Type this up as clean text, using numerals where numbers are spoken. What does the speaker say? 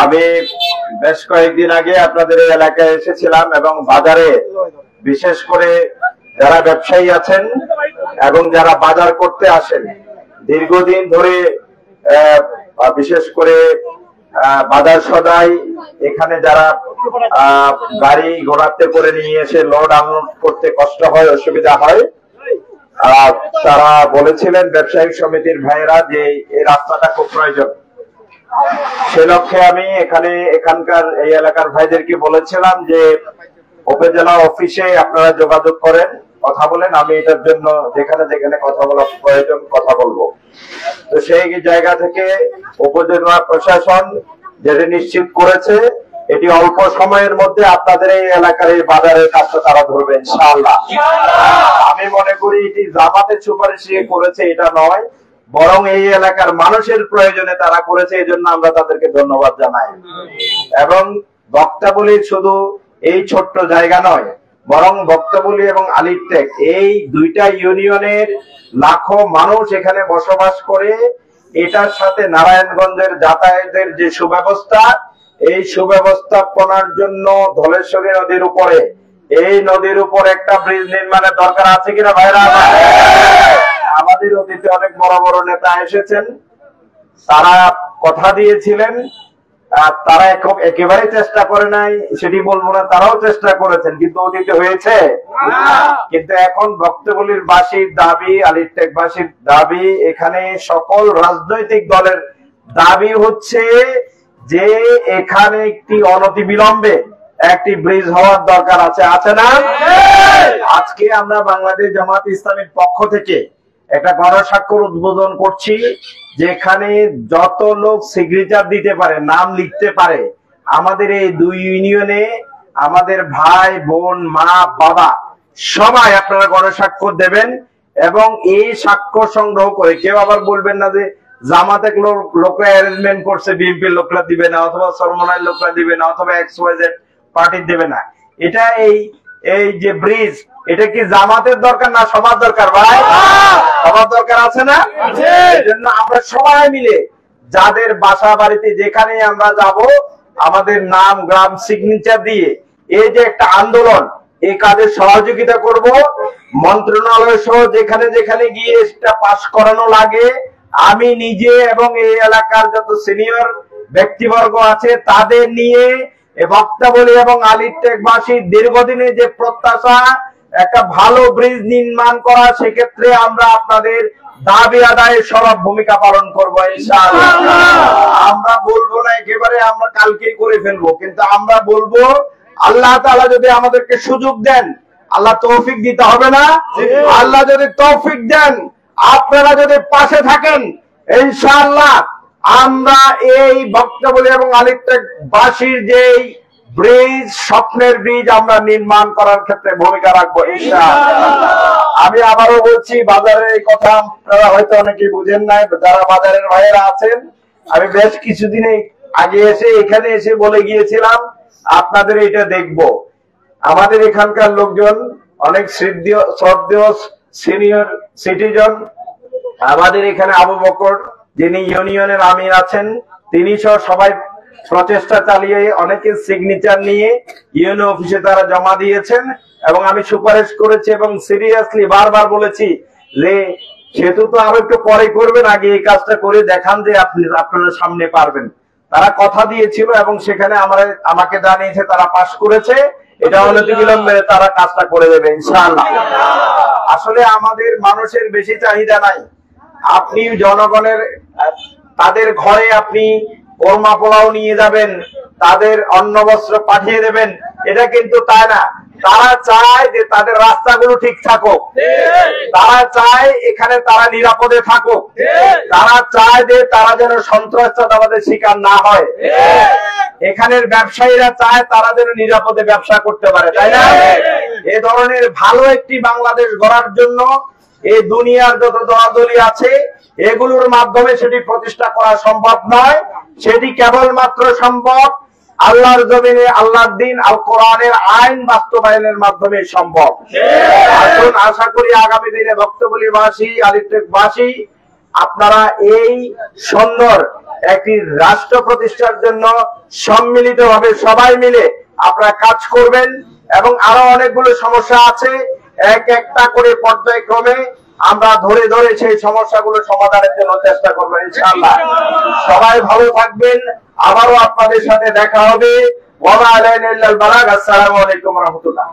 আমি বেশ কয়েকদিন আগে আপনাদের এই এলাকায় এসেছিলাম এবং বাজারে বিশেষ করে যারা ব্যবসায়ী আছেন এবং যারা বাজার করতে আসেন দীর্ঘদিন ধরে বিশেষ করে বাজার সদাই এখানে যারা গাড়ি ঘোড়াতে করে নিয়ে এসে লোড আনলোড করতে কষ্ট হয়, অসুবিধা হয়, তারা বলেছিলেন ব্যবসায়িক সমিতির ভাইয়েরা যে এই রাস্তাটা খুব প্রয়োজন। সে লক্ষ্যে আমি এখানকার এই এলাকার ভাইদেরকে বলেছিলাম যে উপজেলা অফিসে আপনারা যোগাযোগ করেন, কথা বলেন, আমি এটার জন্য যেখানে যেখানে কথা বলা প্রয়োজন কথা বলবো। তো সেই জায়গা থেকে উপজেলা প্রশাসন যেটা নিশ্চিত করেছে এটি অল্প সময়ের মধ্যে আপনাদের এই এলাকার এই বাজারের কাজটা তারা ধরবে ইনশাআল্লাহ। আমি মনে করি এটি জামাতের সুপারিশ করেছে এটা নয়, বরং এই এলাকার মানুষের প্রয়োজনে তারা করেছে, এই জন্য আমরা তাদেরকে ধন্যবাদ জানাই। এবং বক্তাবলীর শুধু এই ছোট্ট জায়গা নয়, বরং বক্তাবলী এবং আলিরটেক এই দুইটা ইউনিয়নের লাখো মানুষ এখানে বসবাস করে। এটার সাথে নারায়ণগঞ্জের যাতায়াতের যে সুব্যবস্থা, এই সুব্যবস্থাপনার জন্য ধলেশ্বরী নদীর উপরে এই নদীর উপর একটা ব্রিজ নির্মাণের দরকার আছে কিনা ভাইরা? আমাদের অতীতে অনেক বড় বড় নেতা এসেছেন, তারা কথা দিয়েছিলেন, তারা একেবারে চেষ্টা করে নাই সেটি বলবো না, তারাও চেষ্টা করেছেন, কিন্তু অতীতে হয়েছে। কিন্তু এখন বক্তবলীর বাসীর দাবি, আলিরটেক বাসীর দাবি, এখানে সকল রাজনৈতিক দলের দাবি হচ্ছে যে এখানে একটি অনতিবিলম্বে একটি ব্রিজ হওয়ার দরকার আছে, আছে না? আজকে আমরা বাংলাদেশ জামাত ইসলামীর পক্ষ থেকে একটা গণস্বাক্ষর উদ্বোধন করছি, যেখানে যত লোক সিগনেচার দিতে পারে, নাম লিখতে পারে আমাদের এই দুই ইউনিয়নে, আমাদের ভাই বোন মা বাবা সবাই আপনারা গণস্বাক্ষর দেবেন। এবং এই স্বাক্ষর সংগ্রহ করে কেউ আবার বলবেন না যে জামাতের লোকরা অ্যারেঞ্জমেন্ট করছে, বিএনপির লোকরা দিবে না, অথবা সরমনার লোকরা দিবে না, অথবা XYZ পার্টির দেবে না। এটা এই যে ব্রিজ, এটা কি জামাতের দরকার না সবার দরকার? ভাই সবার দরকার আছে না? এজন্য আমরা সবাই মিলে যাদের বাসা বাড়িতে যেখানে আমরা যাব আমাদের নাম গ্রাম সিগনেচার দিয়ে এই যে একটা আন্দোলন, এই কাজে সহযোগিতা করব। মন্ত্রণালয় সহ যেখানে যেখানে গিয়ে এটা পাস করানো লাগে আমি নিজে এবং এই এলাকার যত সিনিয়র ব্যক্তিবর্গ আছে তাদের নিয়ে বক্তাবলী এবং আলিরটেকবাসীর দীর্ঘদিনের যে প্রত্যাশা একটা ভালো ব্রিজ নির্মাণ করা, সেক্ষেত্রে আমরা আপনাদের দাবি আদায়ে সরব ভূমিকা পালন করবো ইনশাআল্লাহ। আমরা বলবো না একেবারে আমরা কালকেই করে ফেলবো, কিন্তু আমরা বলবো আল্লাহ তাআলা যদি আমাদেরকে সুযোগ দেন, আল্লাহ তৌফিক দিতে হবে না? আল্লাহ যদি তৌফিক দেন, আপনারা যদি পাশে থাকেন, ইনশাআল্লাহ আমরা এই বক্তবলী এবং আলিরটেকবাসীর যে ব্রিজ, স্বপ্নের ব্রিজ আমরা নির্মাণ করার ক্ষেত্রে ভূমিকা রাখবো ইনশাআল্লাহ। আমি আবারও বলছি, বাজারের এই কথা আপনারা হয়তো অনেকেই বুঝেন নাই, যারা বাজারের ভাইয়েরা আছেন, আমি বেশ কিছুদিন আগে এখানে এসে বলে গিয়েছিলাম আপনাদের এটা দেখবো। আমাদের এখানকার লোকজন অনেক শ্রদ্ধেয় সিনিয়র সিটিজেন, আমাদের এখানে আবু বকর যিনি ইউনিয়নের আমির আছেন, তিনি সহ সবাই প্রচেষ্টা চালিয়ে অনেকের সিগনেচার নিয়ে ইউনিয়ন অফিসে তারা জমা দিয়েছেন। এবং আমি সুপারিশ করেছি এবং সিরিয়াসলি বারবার বলেছি যে সেতু তো আরো একটু পরে করবেন, আগে এই কাজটা করে দেখান যে আপনারা সামনে পারবেন। তারা কথা দিয়েছিল এবং সেখানে আমাকে জানিয়েছে তারা পাস করেছে, এটা অনতিবিলম্বে তারা কাজটা করে দেবে ইনশাআল্লাহ। আসলে আমাদের মানুষের বেশি চাহিদা নাই, আপনি জনগণের তাদের ঘরে আপনি কোরমা পোলাও নিয়ে যাবেন, তাদের অন্ন বস্ত্র পাঠিয়ে দেবেন, এটা কিন্তু তাই না। তারা চায় যে তাদের রাস্তাগুলো ঠিক থাকুক, তারা চায় এখানে তারা নিরাপদে থাকুক, তারা চায় যে তারা যেন সন্ত্রাসবাদের শিকার না হয়, এখানের ব্যবসায়ীরা চায় তারা যেন নিরাপদে ব্যবসা করতে পারে, তাই না? এ ধরনের ভালো একটি বাংলাদেশ গড়ার জন্য এই দুনিয়ার যত দলাদলি আছে এগুলোর মাধ্যমে সেটি প্রতিষ্ঠা করা সম্ভব নয়, সেটি কেবলমাত্র সম্ভব আল্লাহর জমিনে আল্লাহর দিন আল কোরআনের আইন বাস্তবায়নের মাধ্যমে সম্ভব। আসুন আশা করি আগামী দিনে বক্তবলীবাসী, আলিরটেকবাসী আপনারা এই সুন্দর একটি রাষ্ট্র প্রতিষ্ঠার জন্য সম্মিলিতভাবে সবাই মিলে আপনারা কাজ করবেন এবং আরো অনেকগুলো সমস্যা আছে, এক একটা করে পর্যায়ক্রমে আমরা ধরে ধরে সেই সমস্যাগুলো সমাধানের জন্য চেষ্টা করবো ইনশাআল্লাহ। সবাই ভালো থাকবেন, আবারও আপনাদের সাথে দেখা হবে। ওয়া মা আলাইনা ইল্লাল বালাগ। আসসালামু আলাইকুম ওয়া রাহমাতুল্লাহ।